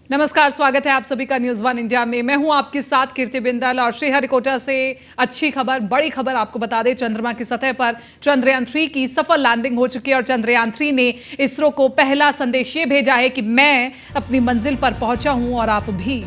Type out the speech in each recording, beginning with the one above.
नमस्कार, स्वागत है आप सभी का न्यूज़ वन इंडिया में। मैं हूं आपके साथ कीर्ति बिंदल और श्रीहरिकोटा से अच्छी खबर, बड़ी खबर आपको बता दें। चंद्रमा की सतह पर चंद्रयान 3 की सफल लैंडिंग हो चुकी है और चंद्रयान 3 ने इसरो को पहला संदेश ये भेजा है कि मैं अपनी मंजिल पर पहुंचा हूं और आप भी।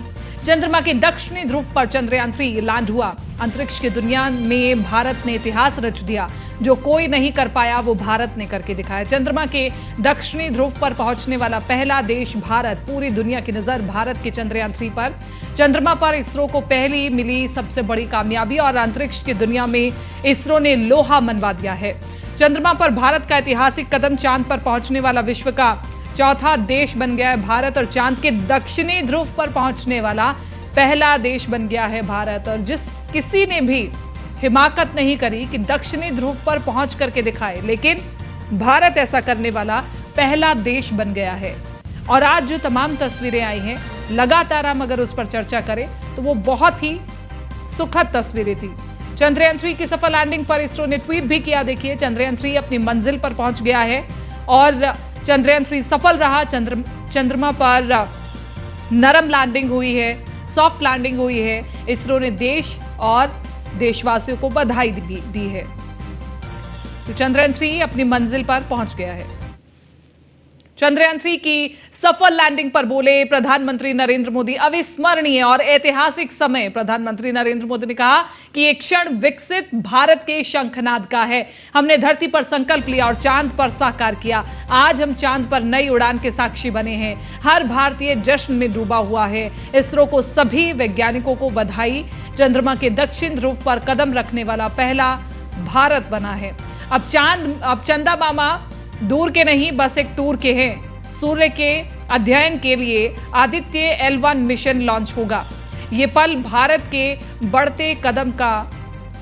चंद्रमा के दक्षिणी ध्रुव पर चंद्रयान 3 लैंड हुआ। अंतरिक्ष की दुनिया में भारत ने इतिहास रच दिया। जो कोई नहीं कर पाया वो भारत ने करके दिखाया। चंद्रमा के दक्षिणी ध्रुव पर पहुंचने वाला पहला देश भारत। पूरी दुनिया की नजर भारत के चंद्रयान 3 पर। चंद्रमा पर इसरो को पहली मिली सबसे बड़ी कामयाबी और अंतरिक्ष की दुनिया में इसरो ने लोहा मनवा दिया है। चंद्रमा पर भारत का ऐतिहासिक कदम। चांद पर पहुंचने वाला विश्व का चौथा देश बन गया है भारत और चांद के दक्षिणी ध्रुव पर पहुंचने वाला पहला देश बन गया है भारत। और किसी ने भी हिमाकत नहीं करी कि दक्षिणी ध्रुव पर पहुंच करके दिखाए, लेकिन भारत ऐसा करने वाला पहला देश बन गया है। और आज जो तमाम तस्वीरें आई हैं, लगातार हम अगर उस पर चर्चा करें तो वो बहुत ही सुखद तस्वीरें थी। चंद्रयान 3 की सफल लैंडिंग पर इसरो ने ट्वीट भी किया। देखिए, चंद्रयान 3 अपनी मंजिल पर पहुंच गया है और चंद्रयान 3 सफल रहा। चंद्रमा पर नरम लैंडिंग हुई है, सॉफ्ट लैंडिंग हुई है। इसरो ने देश और देशवासियों को बधाई दी है। तो चंद्रयान 3 अपनी मंजिल पर पहुंच गया है। चंद्रयान 3 की सफल लैंडिंग पर बोले प्रधानमंत्री नरेंद्र मोदी। अविस्मरणीय और ऐतिहासिक समय। प्रधानमंत्री नरेंद्र मोदी ने कहा कि एक क्षण विकसित भारत के शंखनाद का है। हमने धरती पर संकल्प लिया और चांद पर साकार किया। आज हम चांद पर नई उड़ान के साक्षी बने हैं। हर भारतीय जश्न में डूबा हुआ है। इसरो को सभी वैज्ञानिकों को बधाई। चंद्रमा के दक्षिण ध्रुव पर कदम रखने वाला पहला भारत बना है। अब चंदा मामा दूर के नहीं, बस एक टूर के हैं। सूर्य के अध्ययन के लिए आदित्य L1 मिशन लॉन्च होगा। ये पल भारत के बढ़ते कदम का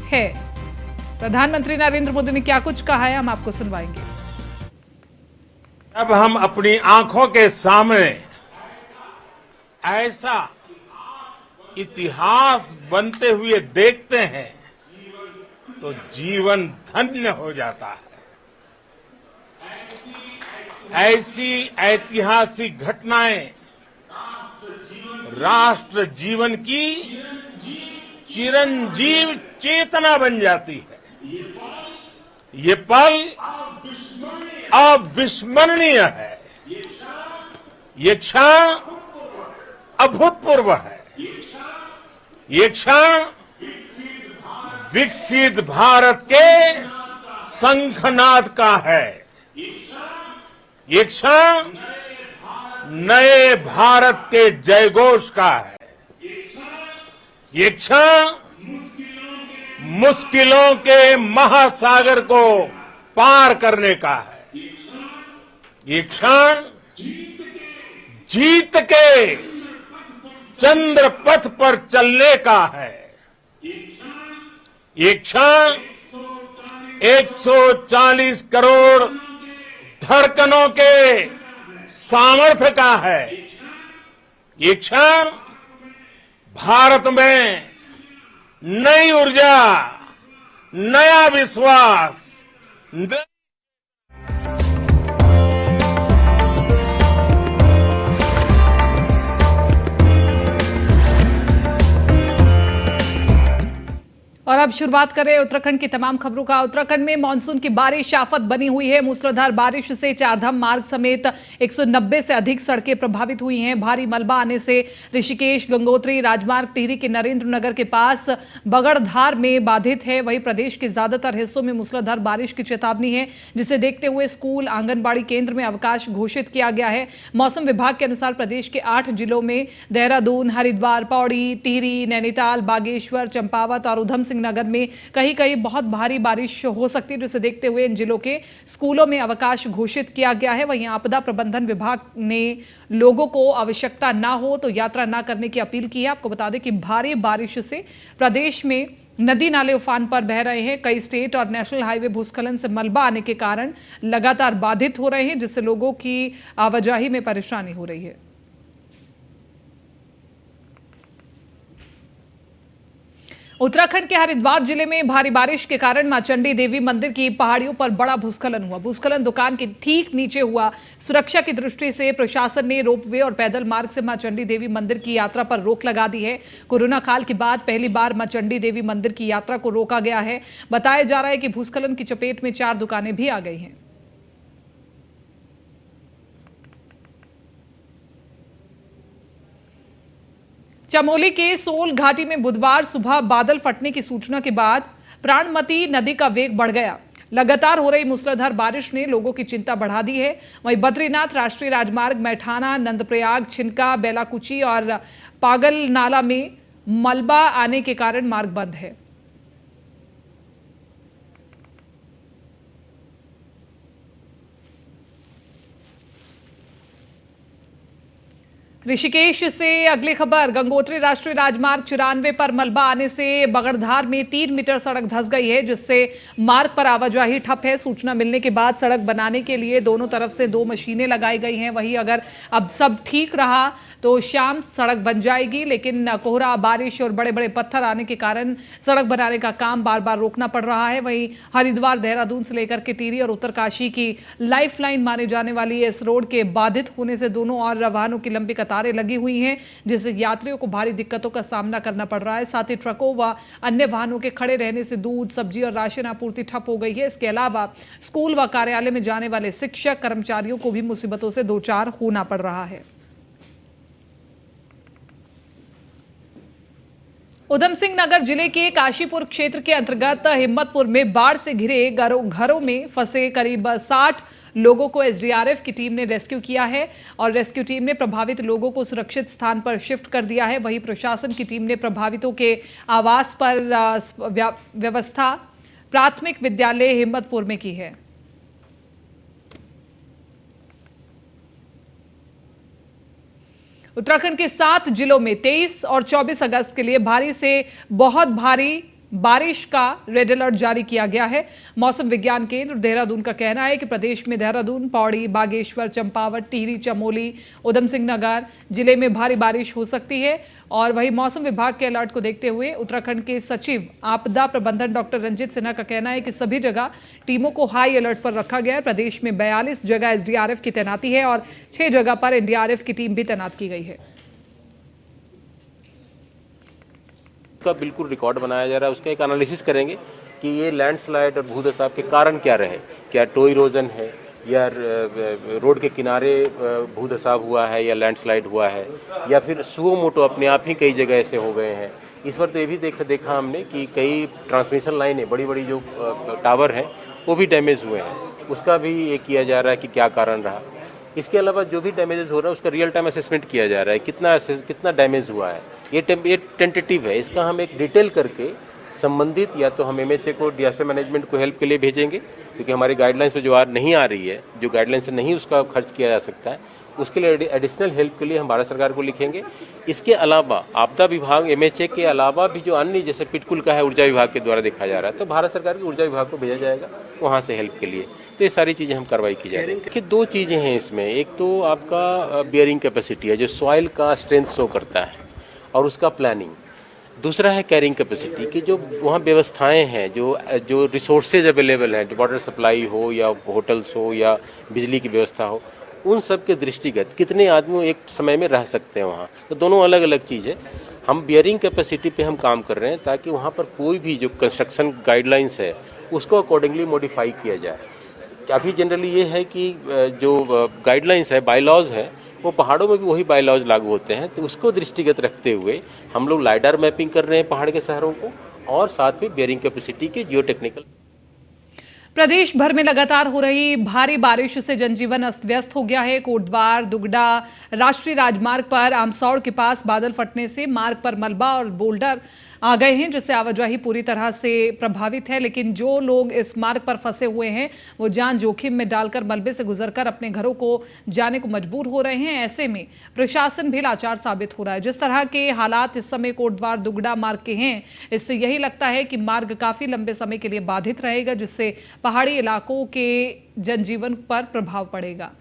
है। प्रधानमंत्री नरेंद्र मोदी ने क्या कुछ कहा है, हम आपको सुनवाएंगे। जब हम अपनी आंखों के सामने ऐसा इतिहास बनते हुए देखते हैं तो जीवन धन्य हो जाता है। ऐसी ऐतिहासिक घटनाएं राष्ट्र जीवन की चिरंजीव चेतना बन जाती है। ये पल अविस्मरणीय है। ये क्षण अभूतपूर्व है। ये क्षण विकसित भारत के शंखनाद का है। ये क्षण नए भारत के जयघोष का है। ये क्षण मुश्किलों के महासागर को पार करने का है। ये क्षण जीत के चंद्र पथ पर चलने का है। ये क्षण 140 करोड़ धड़कनों के सामर्थ्य का है। ये क्षण भारत में नई ऊर्जा, नया विश्वास, और अब शुरुआत करें उत्तराखंड की तमाम खबरों का। उत्तराखंड में मानसून की बारिश आफत बनी हुई है। मूसलाधार बारिश से चारधाम मार्ग समेत 190 से अधिक सड़कें प्रभावित हुई हैं। भारी मलबा आने से ऋषिकेश गंगोत्री राजमार्ग टिहरी के नरेंद्र नगर के पास बगड़धार में बाधित है। वहीं प्रदेश के ज्यादातर हिस्सों में मूसलाधार बारिश की चेतावनी है, जिसे देखते हुए स्कूल, आंगनबाड़ी केंद्र में अवकाश घोषित किया गया है। मौसम विभाग के अनुसार प्रदेश के 8 जिलों में देहरादून, हरिद्वार, पौड़ी, टिहरी, नैनीताल, बागेश्वर, चंपावत और उधम सिंह नगर में कहीं कहीं बहुत भारी बारिश हो सकती है, जिसे देखते हुए इन जिलों के स्कूलों में अवकाश घोषित किया गया है। वहीं आपदा प्रबंधन विभाग ने लोगों को आवश्यकता ना हो तो यात्रा ना करने की अपील की है। आपको बता दें कि भारी बारिश से प्रदेश में नदी नाले उफान पर बह रहे हैं। कई स्टेट और नेशनल हाईवे भूस्खलन से मलबा आने के कारण लगातार बाधित हो रहे हैं, जिससे लोगों की आवाजाही में परेशानी हो रही है। उत्तराखंड के हरिद्वार जिले में भारी बारिश के कारण मां चंडी देवी मंदिर की पहाड़ियों पर बड़ा भूस्खलन हुआ। भूस्खलन दुकान के ठीक नीचे हुआ। सुरक्षा की दृष्टि से प्रशासन ने रोपवे और पैदल मार्ग से मां चंडी देवी मंदिर की यात्रा पर रोक लगा दी है। कोरोना काल के बाद पहली बार मां चंडी देवी मंदिर की यात्रा को रोका गया है। बताया जा रहा है कि भूस्खलन की चपेट में 4 दुकानें भी आ गई हैं। चमोली के सोल घाटी में बुधवार सुबह बादल फटने की सूचना के बाद प्राणमती नदी का वेग बढ़ गया। लगातार हो रही मूसलाधार बारिश ने लोगों की चिंता बढ़ा दी है। वहीं बद्रीनाथ राष्ट्रीय राजमार्ग मैठाना, नंदप्रयाग, छिनका, बेलाकुची और पागल नाला में मलबा आने के कारण मार्ग बंद है। ऋषिकेश से अगली खबर। गंगोत्री राष्ट्रीय राजमार्ग 94 पर मलबा आने से बगड़धार में 3 मीटर सड़क धंस गई है, जिससे मार्ग पर आवाजाही ठप है। सूचना मिलने के बाद सड़क बनाने के लिए दोनों तरफ से 2 मशीनें लगाई गई हैं। वहीं अगर अब सब ठीक रहा तो शाम सड़क बन जाएगी, लेकिन कोहरा, बारिश और बड़े बड़े पत्थर आने के कारण सड़क बनाने का काम बार बार रोकना पड़ रहा है। वहीं हरिद्वार, देहरादून से लेकर के टिहरी और उत्तरकाशी की लाइफलाइन माने जाने वाली इस रोड के बाधित होने से दोनों और वाहनों की लंबी कतारें लगी हुई हैं, जिससे यात्रियों को भारी दिक्कतों का सामना करना पड़ रहा है। साथ ही ट्रकों व अन्य वाहनों के खड़े रहने से दूध, सब्जी और राशन आपूर्ति ठप हो गई है। इसके अलावा स्कूल व कार्यालय में जाने वाले शिक्षक, कर्मचारियों को भी मुसीबतों से दो चार होना पड़ रहा है। उधम सिंह नगर जिले के काशीपुर क्षेत्र के अंतर्गत हिम्मतपुर में बाढ़ से घिरे घरों में फंसे करीब 60 लोगों को एसडीआरएफ की टीम ने रेस्क्यू किया है और रेस्क्यू टीम ने प्रभावित लोगों को सुरक्षित स्थान पर शिफ्ट कर दिया है। वहीं प्रशासन की टीम ने प्रभावितों के आवास पर व्यवस्था प्राथमिक विद्यालय हिम्मतपुर में की है। उत्तराखंड के 7 जिलों में 23 और 24 अगस्त के लिए भारी से बहुत भारी बारिश का रेड अलर्ट जारी किया गया है। मौसम विज्ञान केंद्र देहरादून का कहना है कि प्रदेश में देहरादून, पौड़ी, बागेश्वर, चंपावत, टिहरी, चमोली, उधम सिंह नगर जिले में भारी बारिश हो सकती है। और वहीं मौसम विभाग के अलर्ट को देखते हुए उत्तराखंड के सचिव आपदा प्रबंधन डॉक्टर रंजीत सिन्हा का कहना है कि सभी जगह टीमों को हाई अलर्ट पर रखा गया है। प्रदेश में 42 जगह एसडीआरएफ की तैनाती है और 6 जगह पर एनडीआरएफ की टीम भी तैनात की गई है। का बिल्कुल रिकॉर्ड बनाया जा रहा है, उसका एक एनालिसिस करेंगे कि ये लैंडस्लाइड और भूदसाव के कारण क्या रहे। क्या टो इरोजन है या रोड के किनारे भूदसाव हुआ है या लैंडस्लाइड हुआ है या फिर सुओ मोटो अपने आप ही कई जगह ऐसे हो गए हैं। इस बार तो ये भी देखा हमने कि कई ट्रांसमिशन लाइनें, बड़ी बड़ी जो टावर हैं वो भी डैमेज हुए हैं। उसका भी ये किया जा रहा है कि क्या कारण रहा। इसके अलावा जो भी डैमेजेस हो रहा है उसका रियल टाइम असेसमेंट किया जा रहा है, कितना डैमेज हुआ है। ये टेंटेटिव है, इसका हम एक डिटेल करके संबंधित या तो हम एमएचए को, डिजास्टर मैनेजमेंट को हेल्प के लिए भेजेंगे, क्योंकि हमारी गाइडलाइंस में जो नहीं आ रही है, जो गाइडलाइंस से नहीं उसका खर्च किया जा सकता है, उसके लिए एडिशनल हेल्प के लिए हम भारत सरकार को लिखेंगे। इसके अलावा आपदा विभाग, एमएचए के अलावा भी जो अन्य जैसे पिटकुल का है ऊर्जा विभाग के द्वारा देखा जा रहा है, तो भारत सरकार के ऊर्जा विभाग को भेजा जाएगा वहाँ से हेल्प के लिए। तो ये सारी चीज़ें हम कार्रवाई की जाएगी। देखिए 2 चीज़ें हैं इसमें। एक तो आपका बियरिंग कैपेसिटी है जो सॉइल का स्ट्रेंथ शो करता है और उसका प्लानिंग। दूसरा है कैरिंग कैपेसिटी की जो वहाँ व्यवस्थाएं हैं, जो रिसोर्सेज अवेलेबल हैं, जो वाटर सप्लाई हो या होटल्स हो या बिजली की व्यवस्था हो, उन सब के दृष्टिगत कितने आदमी एक समय में रह सकते हैं वहाँ। तो दोनों अलग अलग चीज़ है। हम बियरिंग कैपेसिटी पे हम काम कर रहे हैं ताकि वहाँ पर कोई भी जो कंस्ट्रक्शन गाइडलाइंस है उसको अकॉर्डिंगली मॉडिफाई किया जाए। अभी जनरली ये है कि जो गाइडलाइंस है, बायलॉज है, वो पहाड़ों में भी वही बायलॉज लागू होते हैं। तो उसको दृष्टिगत रखते हुए हम लोग लाइडार मैपिंग कर रहे हैं पहाड़ के शहरों को और साथ में बियरिंग कैपेसिटी के जियो टेक्निकल। प्रदेश भर में लगातार हो रही भारी बारिश से जनजीवन अस्त व्यस्त हो गया है। कोटद्वार, दुगडा राष्ट्रीय राजमार्ग पर आमसौड़ के पास बादल फटने से मार्ग पर मलबा और बोल्डर आ गए हैं, जिससे आवाजाही पूरी तरह से प्रभावित है। लेकिन जो लोग इस मार्ग पर फंसे हुए हैं वो जान जोखिम में डालकर मलबे से गुजरकर अपने घरों को जाने को मजबूर हो रहे हैं। ऐसे में प्रशासन भी लाचार साबित हो रहा है। जिस तरह के हालात इस समय कोटद्वार दुगडा मार्ग के हैं, इससे यही लगता है कि मार्ग काफी लंबे समय के लिए बाधित रहेगा, जिससे पहाड़ी इलाकों के जनजीवन पर प्रभाव पड़ेगा।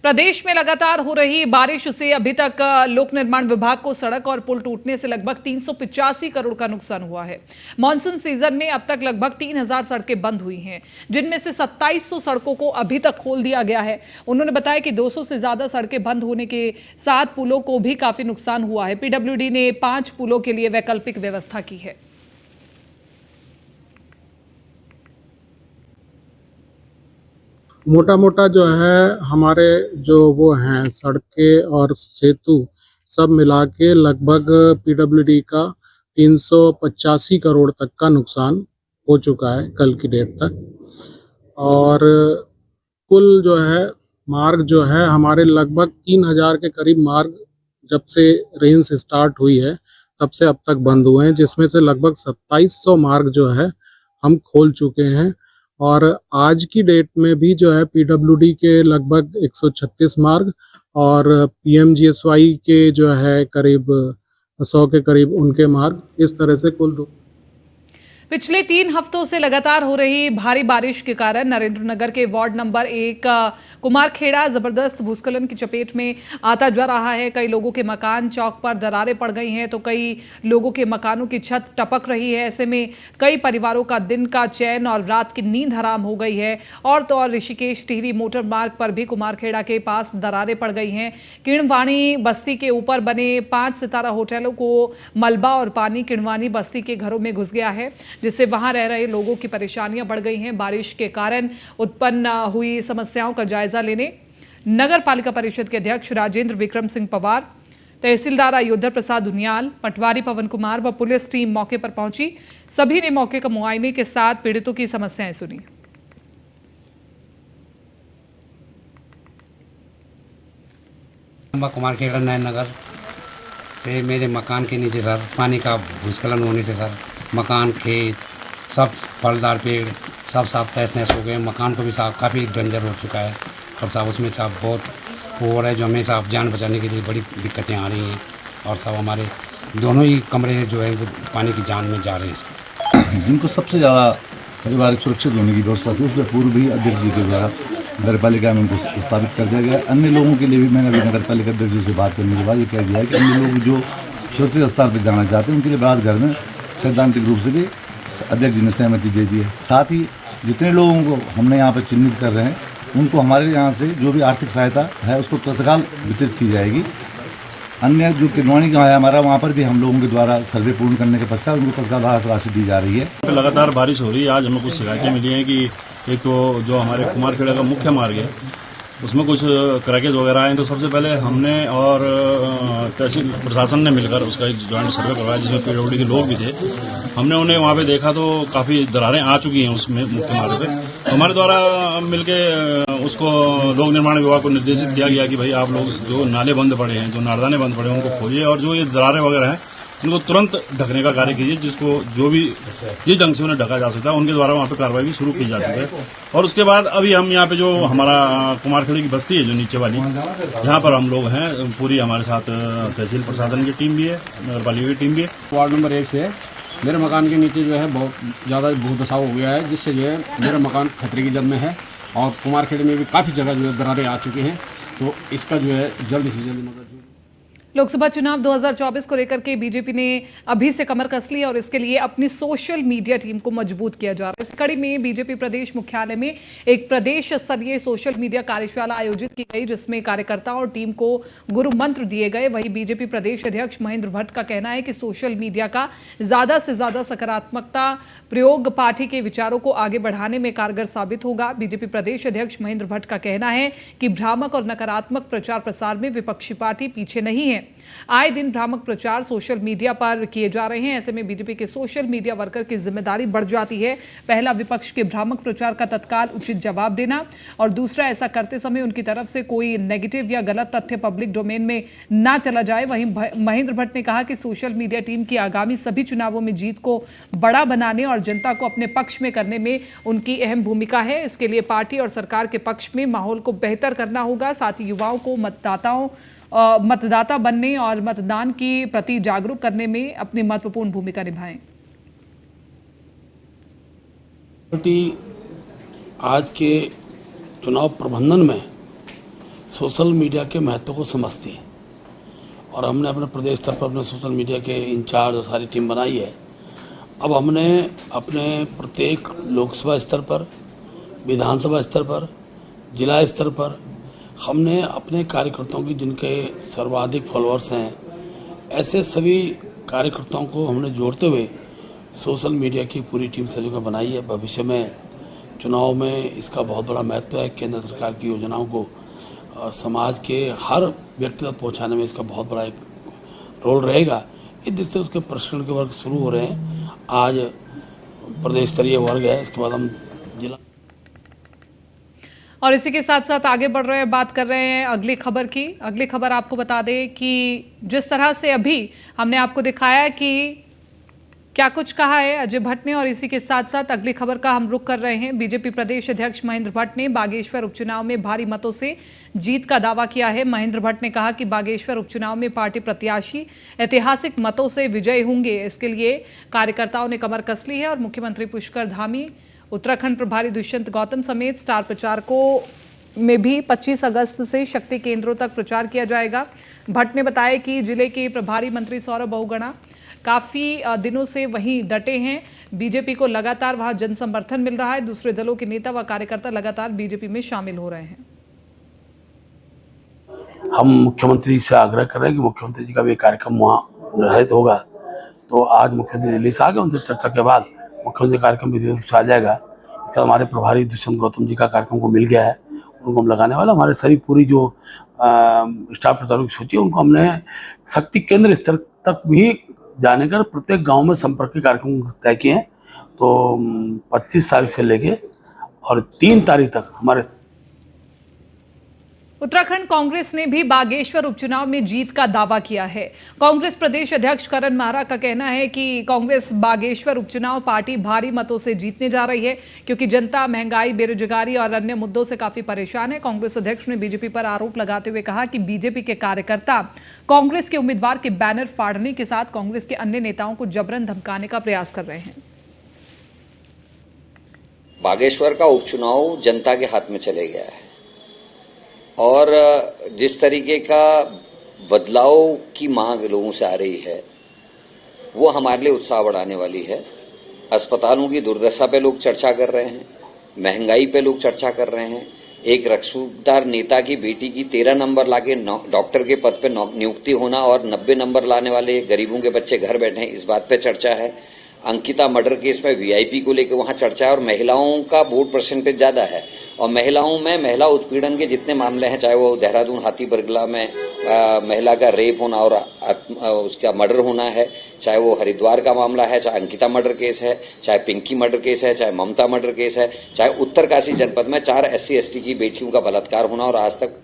प्रदेश में लगातार हो रही बारिश से अभी तक लोक निर्माण विभाग को सड़क और पुल टूटने से लगभग 385 करोड़ का नुकसान हुआ है। मानसून सीजन में अब तक लगभग 3000 सड़कें बंद हुई हैं, जिनमें से 2700 सड़कों को अभी तक खोल दिया गया है। उन्होंने बताया कि 200 से ज्यादा सड़कें बंद होने के साथ पुलों को भी काफी नुकसान हुआ है। पीडब्ल्यूडी ने 5 पुलों के लिए वैकल्पिक व्यवस्था की है। मोटा मोटा जो है हमारे जो वो हैं सड़कें और सेतु सब मिला के लगभग पीडब्ल्यूडी का 385 करोड़ तक का नुकसान हो चुका है कल की डेट तक। और कुल जो है मार्ग जो है हमारे लगभग 3000 के करीब मार्ग जब से रेंज स्टार्ट हुई है तब से अब तक बंद हुए हैं, जिसमें से लगभग 2700 मार्ग जो है हम खोल चुके हैं। और आज की डेट में भी जो है पीडब्ल्यूडी के लगभग 136 मार्ग और पीएमजीएसवाई के जो है करीब 100 के करीब उनके मार्ग, इस तरह से कुल पिछले 3 हफ्तों से लगातार हो रही भारी बारिश के कारण नरेंद्रनगर के वार्ड नंबर 1 कुमारखेड़ा जबरदस्त भूस्खलन की चपेट में आता जा रहा है। कई लोगों के मकान चौक पर दरारें पड़ गई हैं, तो कई लोगों के मकानों की छत टपक रही है। ऐसे में कई परिवारों का दिन का चैन और रात की नींद हराम हो गई है। और तो और ऋषिकेश टिहरी मोटर मार्ग पर भी कुमारखेड़ा के पास दरारें पड़ गई हैं। किणवानी बस्ती के ऊपर बने 5 सितारा होटलों को मलबा और पानी किणवानी बस्ती के घरों में घुस गया है, जिससे वहां रह रहे लोगों की परेशानियां बढ़ गई हैं। बारिश के कारण उत्पन्न हुई समस्याओं का जायजा लेने नगर पालिका परिषद के अध्यक्ष राजेंद्र विक्रम सिंह पवार, तहसीलदार अयोध्या प्रसाद उनियाल, पटवारी पवन कुमार व पुलिस टीम मौके पर पहुंची। सभी ने मौके का मुआयने के साथ पीड़ितों की समस्याएं सुनी। कुमारखेड़ा नयन नगर से मेरे मकान के नीचे सर पानी का भूस्खलन होने से सर मकान खेत सब फलदार पेड़ सब साफ तहस नहस हो गए। मकान को भी साफ काफ़ी डंजर हो चुका है और साहब उसमें साहब बहुत हो रहा है, जो हमें साहब जान बचाने के लिए बड़ी दिक्कतें आ रही हैं। और सब हमारे दोनों ही कमरे जो हैं वो पानी की जान में जा रहे हैं। जिनको सबसे ज़्यादा परिवार सुरक्षित होने की व्यवस्था थी, उसमें पूर्व भी अध्यक्ष जी के द्वारा नगर पालिका में उनको स्थापित कर दिया गया। अन्य लोगों के लिए भी मैंने अभी नगर पालिका अध्यक्ष जी से बात करने के बाद ये कह दिया है कि अन्य लोग जो सुरक्षित स्तर पर जाना चाहते हैं उनके लिए राहत घर में सैद्धांतिक रूप से भी अध्यक्ष जी ने सहमति दे दी है। साथ ही जितने लोगों को हमने यहाँ पर चिन्हित कर रहे हैं उनको हमारे यहाँ से जो भी आर्थिक सहायता है उसको तत्काल वितरित की जाएगी। अन्य जो किरवानी का है हमारा, वहाँ पर भी हम लोगों के द्वारा सर्वे पूर्ण करने के पश्चात उनको तत्काल राहत राशि दी जा रही है। लगातार बारिश हो रही है। आज हमें कुछ शिकायतें मिली हैं कि एक तो जो हमारे कुमारखेड़ा का मुख्य मार्ग है उसमें कुछ क्रैकेज वगैरह आए। तो सबसे पहले हमने और तहसील प्रशासन ने मिलकर उसका एक जॉइंट सर्वे करवाया, जिसमें पीडब्ल्यूडी के लोग भी थे। हमने उन्हें वहाँ पे देखा तो काफ़ी दरारें आ चुकी हैं उसमें मुख्य मार्ग पे। तो हमारे द्वारा मिलके उसको लोक निर्माण विभाग को निर्देशित किया गया कि भाई आप लोग जो नाले बंद पड़े हैं, जो नारदाने बंद पड़े हैं, उनको खोलिए और जो ये दरारें वगैरह हैं उनको तुरंत ढकने का कार्य कीजिए, जिसको जो भी जिस ढंग से उन्हें ढका जा सकता है उनके द्वारा वहाँ पे कार्रवाई भी शुरू की जा चुकी है। और उसके बाद अभी हम यहाँ पे जो हमारा कुमारखेड़ी की बस्ती है जो नीचे वाली, यहाँ पर हम लोग हैं, पूरी हमारे साथ तहसील प्रशासन की टीम भी है, नगर पालिका की टीम भी है। वार्ड नंबर 1 से मेरे मकान के नीचे जो है बहुत ज़्यादा भूदशाव हो गया है, जिससे जो है मेरा मकान खतरे की जद में है। और कुमारखेड़ी में भी काफ़ी जगह जो है दरारें आ चुकी हैं, तो इसका जो है जल्दी से जल्दी मतलब लोकसभा चुनाव 2024 को लेकर के बीजेपी ने अभी से कमर कस ली और इसके लिए अपनी सोशल मीडिया टीम को मजबूत किया जा रहा है। इस कड़ी में बीजेपी प्रदेश मुख्यालय में एक प्रदेश स्तरीय सोशल मीडिया कार्यशाला आयोजित की गई, जिसमें कार्यकर्ताओं और टीम को गुरु मंत्र दिए गए। वहीं बीजेपी प्रदेश अध्यक्ष महेंद्र भट्ट का कहना है कि सोशल मीडिया का ज्यादा से ज्यादा सकारात्मकता प्रयोग पार्टी के विचारों को आगे बढ़ाने में कारगर साबित होगा। बीजेपी प्रदेश अध्यक्ष महेंद्र भट्ट का कहना है कि भ्रामक और नकारात्मक प्रचार प्रसार में विपक्षी पार्टी पीछे नहीं है। आए दिन भ्रामक प्रचार सोशल मीडिया पर किए जा रहे हैं। ऐसे में बीजेपी के सोशल मीडिया वर्कर की जिम्मेदारी बढ़ जाती है। पहला, विपक्ष के भ्रामक प्रचार का तत्काल उचित जवाब देना, और दूसरा, ऐसा करते समय उनकी तरफ से कोई नेगेटिव या गलत तथ्य पब्लिक डोमेन में ना चला जाए। वहीं महेंद्र भट्ट ने कहा कि सोशल मीडिया टीम की आगामी सभी चुनावों में जीत को बड़ा बनाने और जनता को अपने पक्ष में करने में उनकी अहम भूमिका है। इसके लिए पार्टी और सरकार के पक्ष में माहौल को बेहतर करना होगा। साथ ही युवाओं को मतदाता बनने और मतदान की प्रति जागरूक करने में अपनी महत्वपूर्ण भूमिका निभाएं। पार्टी आज के चुनाव प्रबंधन में सोशल मीडिया के महत्व को समझती हैं और हमने अपने प्रदेश स्तर पर अपने सोशल मीडिया के इंचार्ज और सारी टीम बनाई है। अब हमने अपने प्रत्येक लोकसभा स्तर पर, विधानसभा स्तर पर, जिला स्तर पर हमने अपने कार्यकर्ताओं की जिनके सर्वाधिक फॉलोअर्स हैं, ऐसे सभी कार्यकर्ताओं को हमने जोड़ते हुए सोशल मीडिया की पूरी टीम सहयोग बनाई है। भविष्य में चुनाव में इसका बहुत बड़ा महत्व है। केंद्र सरकार की योजनाओं को समाज के हर व्यक्ति तक पहुँचाने में इसका बहुत बड़ा एक रोल रहेगा। इस दृष्टि से उसके प्रशिक्षण के वर्ग शुरू हो रहे हैं। आज प्रदेश स्तरीय वर्ग है, इसके बाद हम जिला। और इसी के साथ साथ आगे बढ़ रहे हैं, बात कर रहे हैं अगली खबर की। अगली खबर आपको बता दें कि जिस तरह से अभी हमने आपको दिखाया कि क्या कुछ कहा है अजय भट्ट ने, और इसी के साथ साथ अगली खबर का हम रुख कर रहे हैं। बीजेपी प्रदेश अध्यक्ष महेंद्र भट्ट ने बागेश्वर उपचुनाव में भारी मतों से जीत का दावा किया है। महेंद्र भट्ट ने कहा कि बागेश्वर उपचुनाव में पार्टी प्रत्याशी ऐतिहासिक मतों से विजयी होंगे। इसके लिए कार्यकर्ताओं ने कमर कस ली है और मुख्यमंत्री पुष्कर धामी, उत्तराखंड प्रभारी दुष्यंत गौतम समेत स्टार प्रचारकों में भी 25 अगस्त से शक्ति केंद्रों तक प्रचार किया जाएगा। भट्ट ने बताया कि जिले के प्रभारी मंत्री सौरभ बहुगुणा काफी दिनों से वहीं डटे हैं। बीजेपी को लगातार वहां जन समर्थन मिल रहा है। दूसरे दलों के नेता व कार्यकर्ता लगातार बीजेपी में शामिल हो रहे हैं। हम मुख्यमंत्री से आग्रह कर रहे हैं कि मुख्यमंत्री जी का भी कार्यक्रम वहाँ निर्धारित होगा, तो आज मुख्यमंत्री दिल्ली से आ गए। उनसे चर्चा के बाद मुख्यमंत्री कार्यक्रम विधिवत रूप से आ जाएगा। इसका हमारे प्रभारी दुष्यंत गौतम जी का कार्यक्रम को मिल गया है, उनको हम लगाने वाला। हमारे सभी पूरी जो स्टाफ प्रचारकों की सूची है उनको हमने शक्ति केंद्र स्तर तक भी जाने का प्रत्येक गांव में संपर्क के कार्यक्रम तय किए हैं। तो 25 तारीख से लेके और 3 तारीख तक हमारे उत्तराखंड कांग्रेस ने भी बागेश्वर उपचुनाव में जीत का दावा किया है। कांग्रेस प्रदेश अध्यक्ष करण माहरा का कहना है कि कांग्रेस बागेश्वर उपचुनाव पार्टी भारी मतों से जीतने जा रही है, क्योंकि जनता महंगाई, बेरोजगारी और अन्य मुद्दों से काफी परेशान है। कांग्रेस अध्यक्ष ने बीजेपी पर आरोप लगाते हुए कहा कि बीजेपी के कार्यकर्ता कांग्रेस के उम्मीदवार के बैनर फाड़ने के साथ कांग्रेस के अन्य नेताओं को जबरन धमकाने का प्रयास कर रहे हैं। बागेश्वर का उपचुनाव जनता के हाथ में चले गया है और जिस तरीके का बदलाव की मांग लोगों से आ रही है वो हमारे लिए उत्साह बढ़ाने वाली है। अस्पतालों की दुर्दशा पे लोग चर्चा कर रहे हैं, महंगाई पे लोग चर्चा कर रहे हैं। एक रसूखदार नेता की बेटी की 13 नंबर लाके डॉक्टर के पद पे नियुक्ति होना और 90 नंबर लाने वाले गरीबों के बच्चे घर बैठे हैं, इस बात पे चर्चा है। अंकिता मर्डर केस में वीआईपी को लेकर वहाँ चर्चा है और महिलाओं का वोट परसेंटेज ज़्यादा है। और महिलाओं में महिला उत्पीड़न के जितने मामले हैं, चाहे वो देहरादून हाथी बरगला में महिला का रेप होना और उसका मर्डर होना है, चाहे वो हरिद्वार का मामला है, चाहे अंकिता मर्डर केस है, चाहे पिंकी मर्डर केस है, चाहे ममता मर्डर केस है, चाहे उत्तरकाशी जनपद में 4 SC/ST की बेटियों का बलात्कार होना और आज तक।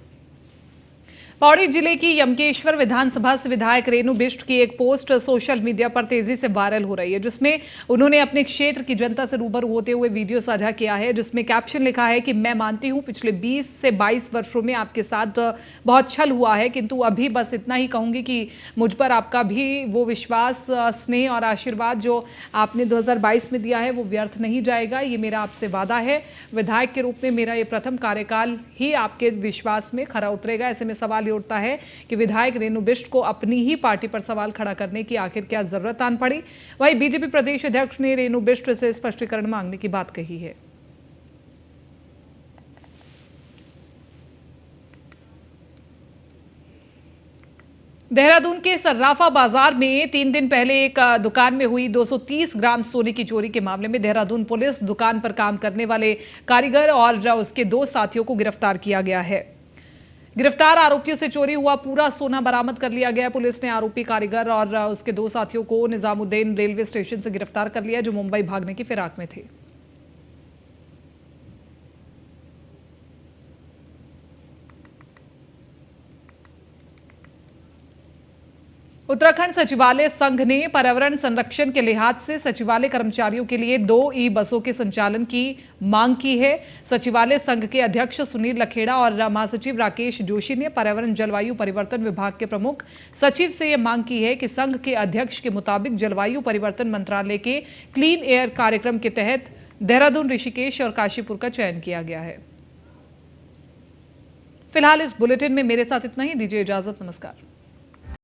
पौड़ी जिले की यमकेश्वर विधानसभा से विधायक रेणु बिष्ट की एक पोस्ट सोशल मीडिया पर तेजी से वायरल हो रही है, जिसमें उन्होंने अपने क्षेत्र की जनता से रूबरू होते हुए वीडियो साझा किया है, जिसमें कैप्शन लिखा है कि मैं मानती हूं पिछले 20 से 22 वर्षों में आपके साथ बहुत छल हुआ है, किंतु अभी बस इतना ही कहूंगी कि मुझ पर आपका भी वो विश्वास, स्नेह और आशीर्वाद जो आपने 2022 में दिया है वो व्यर्थ नहीं जाएगा। ये मेरा आपसे वादा है। विधायक के रूप में मेरा ये प्रथम कार्यकाल ही आपके विश्वास में खरा उतरेगा। ऐसे में सवाल उठता है कि विधायक रेणु बिष्ट को अपनी ही पार्टी पर सवाल खड़ा करने की आखिर क्या जरूरत आन पड़ी। वहीं बीजेपी प्रदेश अध्यक्ष ने रेणु बिष्ट से स्पष्टीकरण मांगने की बात कही है। देहरादून के सर्राफा बाजार में 3 दिन पहले एक दुकान में हुई 230 ग्राम सोने की चोरी के मामले में देहरादून पुलिस दुकान पर काम करने वाले कारीगर और उसके 2 साथियों को गिरफ्तार किया गया है। गिरफ्तार आरोपियों से चोरी हुआ पूरा सोना बरामद कर लिया गया। पुलिस ने आरोपी कारीगर और उसके 2 साथियों को निजामुद्दीन रेलवे स्टेशन से गिरफ्तार कर लिया, जो मुंबई भागने की फिराक में थे। उत्तराखंड सचिवालय संघ ने पर्यावरण संरक्षण के लिहाज से सचिवालय कर्मचारियों के लिए 2 ई-बसों के संचालन की मांग की है। सचिवालय संघ के अध्यक्ष सुनील लखेड़ा और महासचिव राकेश जोशी ने पर्यावरण जलवायु परिवर्तन विभाग के प्रमुख सचिव से यह मांग की है कि संघ के अध्यक्ष के मुताबिक जलवायु परिवर्तन मंत्रालय के क्लीन एयर कार्यक्रम के तहत देहरादून, ऋषिकेश और काशीपुर का चयन किया गया है। फिलहाल इस बुलेटिन में मेरे साथ इतना ही। दीजिए इजाजत, नमस्कार।